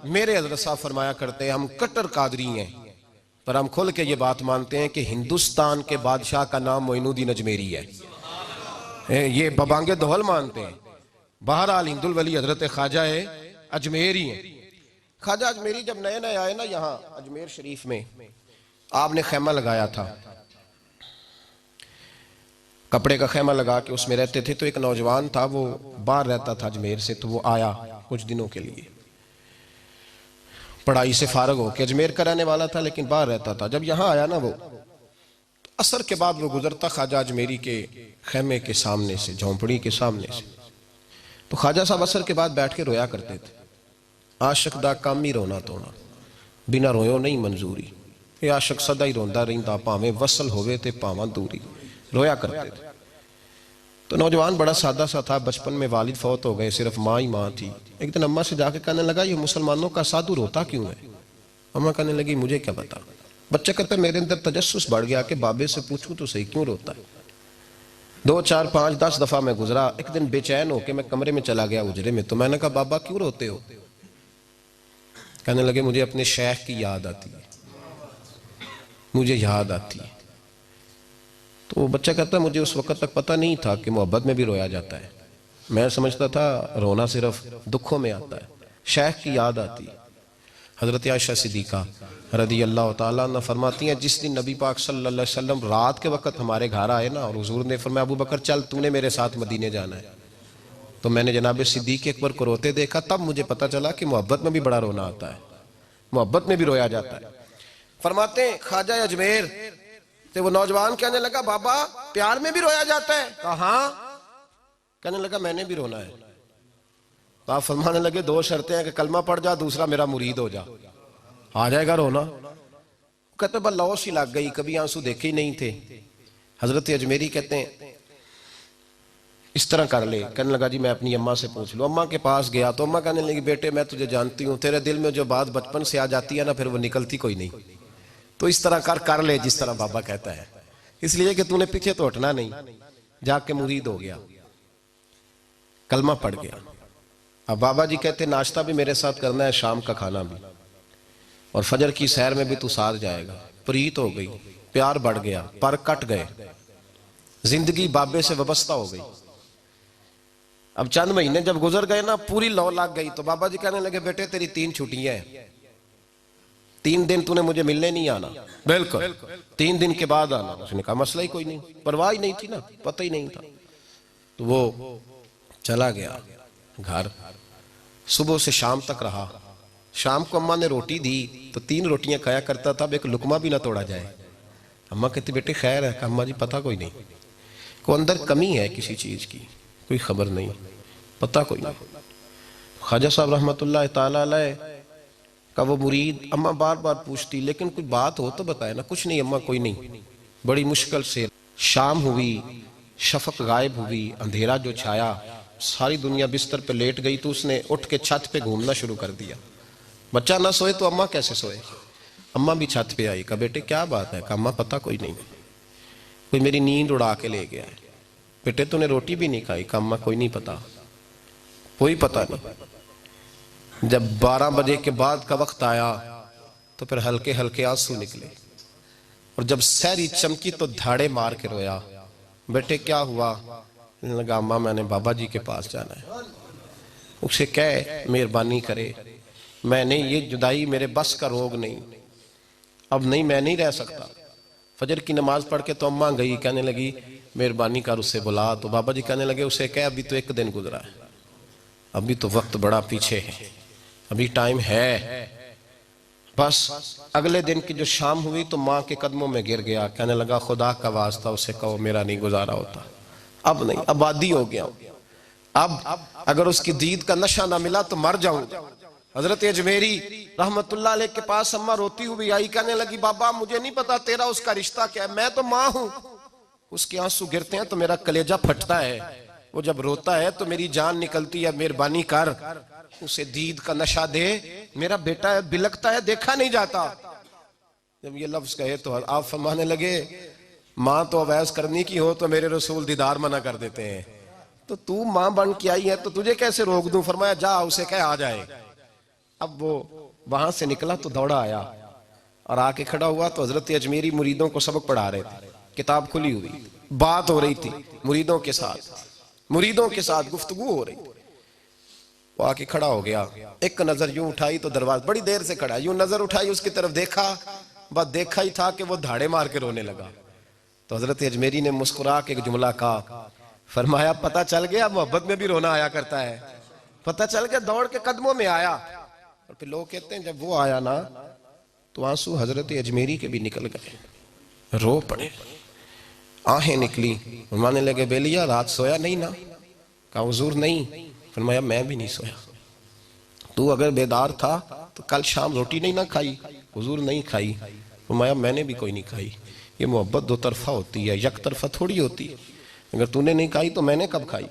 میرے حضرت صاحب فرمایا کرتے ہیں ہم کٹر قادری ہیں، پر ہم کھل کے یہ بات مانتے ہیں کہ ہندوستان کے بادشاہ کا نام معین الدین اجمیری ہے، یہ ببانگ دہل مانتے ہیں۔ بہرحال ہند الولی حضرت خواجہ اجمیری ہیں۔ خواجہ اجمیری جب نئے نئے آئے نا یہاں اجمیر شریف میں، آپ نے خیمہ لگایا تھا، کپڑے کا خیمہ لگا کے اس میں رہتے تھے۔ تو ایک نوجوان تھا، وہ باہر رہتا تھا اجمیر سے، تو وہ آیا کچھ دنوں کے لیے، پڑھائی سے فارغ ہو کے، اجمیر کا رہنے والا تھا لیکن باہر رہتا تھا۔ جب یہاں آیا نا وہ عصر کے بعد وہ گزرتا خواجہ اجمیری کے خیمے کے سامنے سے، جھونپڑی کے سامنے سے، تو خواجہ صاحب عصر کے بعد بیٹھ کے رویا کرتے تھے۔ عاشق دا کام ہی رونا تونا، بنا رویوں نہیں منظوری، یہ عاشق صدا ہی روندا رہندا، پاویں وصل ہوئے تے پاواں دوری، رویا کرتے تھے۔ تو نوجوان بڑا سادہ سا تھا، بچپن میں والد فوت ہو گئے، صرف ماں ہی ماں تھی۔ ایک دن اماں سے جا کے کہنے لگا یہ مسلمانوں کا سادھو روتا کیوں ہے؟ اماں کہنے لگی مجھے کیا پتا۔ بچہ کہتا میرے اندر تجسس بڑھ گیا کہ بابے سے پوچھوں تو صحیح کیوں روتا ہے۔ 2 4 5 10 دفعہ میں گزرا، ایک دن بے چین ہو کے میں کمرے میں چلا گیا اجرے میں، تو میں نے کہا بابا کیوں روتے ہو؟ کہنے لگے مجھے اپنے شیخ کی یاد آتی ہے، مجھے یاد آتی ہے۔ تو وہ بچہ کہتا ہے مجھے اس وقت تک پتہ نہیں تھا کہ محبت میں بھی رویا جاتا ہے، میں سمجھتا تھا رونا صرف دکھوں میں آتا ہے، شیخ کی یاد آتی ہے۔ حضرت عائشہ صدیقہ رضی اللہ تعالیٰ عنہ فرماتی ہیں جس دن نبی پاک صلی اللہ علیہ وسلم رات کے وقت ہمارے گھر آئے نا، اور حضور نے فرمایا ابو بکر چل تو نے میرے ساتھ مدینے جانا ہے، تو میں نے جناب صدیق اکبر کو روتے دیکھا، تب مجھے پتہ چلا کہ محبت میں بھی بڑا رونا آتا ہے، محبت میں بھی رویا جاتا ہے۔ فرماتے ہیں خواجہ اجمیر تو وہ نوجوان کہنے لگا بابا پیار میں بھی رویا جاتا ہے؟ کہا ہاں۔ کہنے لگا میں نے بھی رونا ہے۔ تو آپ فرمانے لگے 2 شرطیں ہیں کہ کلمہ پڑھ جا، دوسرا میرا مرید ہو جا، آ جائے گا رونا۔ کہتے بس لوس ہی لگ گئی، کبھی آنسو دیکھے ہی نہیں تھے۔ حضرت اجمیری کہتے ہیں اس طرح کر لے۔ کہنے لگا جی میں اپنی اماں سے پوچھ لوں۔ اماں کے پاس گیا تو اماں کہنے لگی بیٹے میں تجھے جانتی ہوں، تیرے دل میں جو بات بچپن سے آ جاتی ہے نا پھر وہ نکلتی کوئی نہیں، تو اس طرح کر لے جس طرح بابا کہتا ہے، اس لیے کہ تو نے پیچھے تو ہٹنا نہیں۔ جا کے مرید ہو گیا، کلمہ پڑھ گیا۔ اب بابا جی کہتے ناشتہ بھی میرے ساتھ کرنا ہے، شام کا کھانا بھی، اور فجر کی سیر میں بھی تو ساتھ جائے گا۔ پریت ہو گئی، پیار بڑھ گیا، پر کٹ گئے، زندگی بابے سے وابستہ ہو گئی۔ اب چند مہینے جب گزر گئے نا پوری لو لگ گئی، تو بابا جی کہنے لگے بیٹے تیری 3 چھٹیاں ہیں، 3 دن تو نے مجھے ملنے نہیں آنا۔ بالکل 3 دن کے بعد آنا۔ اس نے کہا مسئلہ ہی کوئی نہیں، پرواہ ہی نہیں تھی نا، پتہ ہی نہیں تھا۔ تو وہ چلا گیا گھر، صبح سے شام تک رہا۔ شام کو اماں نے روٹی دی تو 3 روٹیاں کھایا کرتا تھا، اب ایک لقمہ بھی نہ توڑا جائے۔ اماں کہتی بیٹے خیر ہے؟ کہا اماں جی پتہ کوئی نہیں، کوئی اندر کمی ہے کسی چیز کی، کوئی خبر نہیں، پتہ کوئی نہیں۔ خواجہ صاحب رحمت اللہ تعالیٰ علیہ کا وہ مرید اماں بار بار پوچھتی لیکن کوئی بات ہو تو بتائے نا، کچھ نہیں اماں کوئی نہیں۔ بڑی مشکل سے شام ہوئی، شفق غائب ہوئی، اندھیرا جو چھایا، ساری دنیا بستر پہ لیٹ گئی، تو اس نے اٹھ کے چھت پہ گھومنا شروع کر دیا۔ بچہ نہ سوئے تو اماں کیسے سوئے؟ اماں بھی چھت پہ آئی، کہا بیٹے کیا بات ہے؟ کہا اماں پتہ کوئی نہیں، کوئی میری نیند اڑا کے لے گیا ہے۔ بیٹے تو نے روٹی بھی نہیں کھائی؟ کہا اماں کوئی نہیں پتا، کوئی پتہ نہیں۔ جب 12 بجے کے بعد کا وقت آیا تو پھر ہلکے ہلکے آنسو نکلے، اور جب سحری چمکی تو دھاڑے مار کے رویا۔ بیٹے کیا ہوا؟ لگا اماں میں نے بابا جی کے پاس جانا ہے، اسے کہے مہربانی کرے، میں نے یہ جدائی میرے بس کا روگ نہیں، اب نہیں میں نہیں رہ سکتا۔ فجر کی نماز پڑھ کے تو اماں گئی، کہنے لگی مہربانی کر اسے بلا، تو بابا جی کہنے لگے اسے کہے ابھی تو 1 دن گزرا ہے، ابھی تو وقت بڑا پیچھے ہے، ابھی ٹائم ہے۔ بس اگلے دن کی جو شام ہوئی تو ماں کے قدموں میں گر گیا، کہنے لگا خدا کا واسطہ اسے کہو میرا نہیں گزارا ہوتا، اب نہیں، اب عادی ہو گیا، اب اگر اس کی دید کا نشہ نہ ملا تو مر جاؤں۔ حضرت اجمیری رحمت اللہ علیہ کے پاس اماں روتی ہوئی آئی، کہنے لگی بابا مجھے نہیں پتا تیرا اس کا رشتہ کیا ہے، میں تو ماں ہوں، اس کے آنسو گرتے ہیں تو میرا کلیجہ پھٹتا ہے، وہ جب روتا ہے تو میری جان نکلتی ہے، مہربانی کر اسے دید کا نشہ دے، میرا بیٹا ہے بلکتا ہے دیکھا نہیں جاتا۔ جب یہ لفظ کہے تو آپ فرمانے لگے ماں تو اویس کرنی کی ہو تو میرے رسول دیدار منع کر دیتے ہیں، تو ماں بن کے آئی ہے تو تجھے کیسے روک دوں؟ فرمایا جا اسے کہے آ جائے۔ اب وہ وہاں سے نکلا تو دوڑا آیا اور آ کے کھڑا ہوا تو حضرت اجمیری مریدوں کو سبق پڑھا رہے تھے، کتاب کھلی ہوئی، بات ہو رہی تھی مریدوں کے ساتھ گفتگو ہو رہی تھی۔ وہ آ کے کھڑا ہو گیا، ایک نظر یوں اٹھائی تو دروازہ، بڑی دیر سے کھڑا، یوں نظر اٹھائی اس کی طرف دیکھا، بس دیکھا ہی تھا کہ وہ دھاڑے مار کے رونے لگا۔ تو حضرت اجمیری نے مسکرا کے ایک جملہ کہا، فرمایا پتہ چل گیا محبت میں بھی رونا آیا کرتا ہے، پتہ چل گیا، دوڑ کے قدموں میں آیا۔ اور پھر لوگ کہتے ہیں جب وہ آیا نا تو آنسو حضرت اجمیری کے بھی نکل گئے، رو پڑے، آہیں نکلی، فرمانے لگے بیلیا رات سویا نہیں نا؟ کہا حضور نہیں۔ فرمایا میں بھی نہیں سویا، تو اگر بیدار تھا تو کل شام روٹی نہیں نہ کھائی؟ حضور نہیں کھائی۔ فرمایا میں نے بھی کوئی نہیں کھائی۔ یہ محبت دو طرفہ ہوتی ہے، یک طرفہ تھوڑی ہوتی ہے، اگر تو نے نہیں کھائی تو میں نے کب کھائی؟